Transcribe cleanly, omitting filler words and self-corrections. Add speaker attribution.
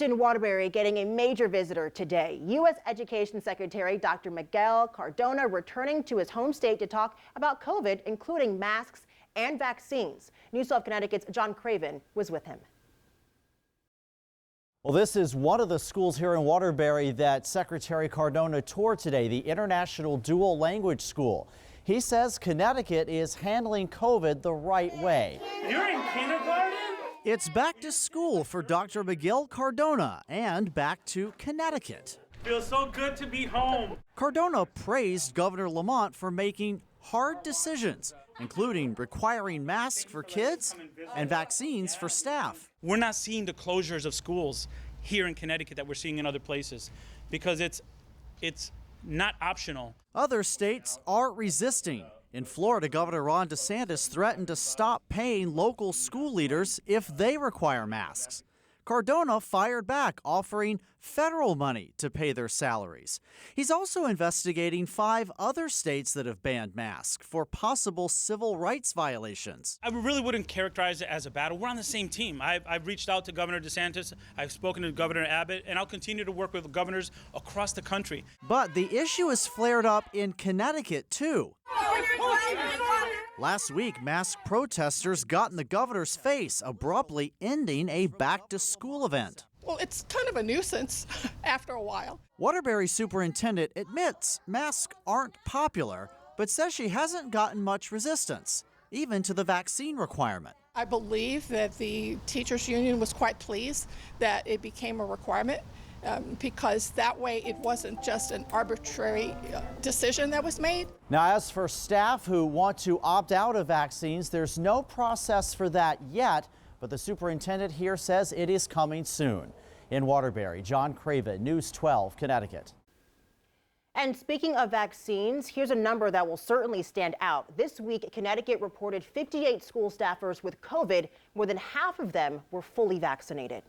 Speaker 1: In Waterbury, getting a major visitor today. U.S. Education Secretary Dr. Miguel Cardona returning to his home state to talk about COVID, including masks and vaccines. News 12 Connecticut's John Craven was with him.
Speaker 2: Well, this is one of the schools here in Waterbury that Secretary Cardona toured today, the International Dual Language School. He says Connecticut is handling COVID the right way.
Speaker 3: You're in kindergarten?
Speaker 2: It's back to school for Dr. Miguel Cardona and back to Connecticut.
Speaker 3: Feels so good to be home.
Speaker 2: Cardona praised Governor Lamont for making hard decisions, including requiring masks for kids and vaccines for staff.
Speaker 3: We're not seeing the closures of schools here in Connecticut that we're seeing in other places because it's not optional.
Speaker 2: Other states are resisting. In Florida, Governor Ron DeSantis threatened to stop paying local school leaders if they require masks. Cardona fired back, offering federal money to pay their salaries. He's also investigating 5 other states that have banned masks for possible civil rights violations.
Speaker 3: I really wouldn't characterize it as a battle. We're on the same team. I've reached out to Governor DeSantis, I've spoken to Governor Abbott, and I'll continue to work with governors across the country.
Speaker 2: But the issue has flared up in Connecticut, too. Last week, masked protesters got in the governor's face, abruptly ending a back-to-school event.
Speaker 4: Well, it's kind of a nuisance after a while.
Speaker 2: Waterbury superintendent admits masks aren't popular, but says she hasn't gotten much resistance, even to the vaccine requirement.
Speaker 4: I believe that the teachers union was quite pleased that it became a requirement. Because that way it wasn't just an arbitrary decision that was made.
Speaker 2: Now, as for staff who want to opt out of vaccines, there's no process for that yet, but the superintendent here says it is coming soon. In Waterbury, John Craven, News 12, Connecticut.
Speaker 1: And speaking of vaccines, here's a number that will certainly stand out. This week, Connecticut reported 58 school staffers with COVID. More than half of them were fully vaccinated.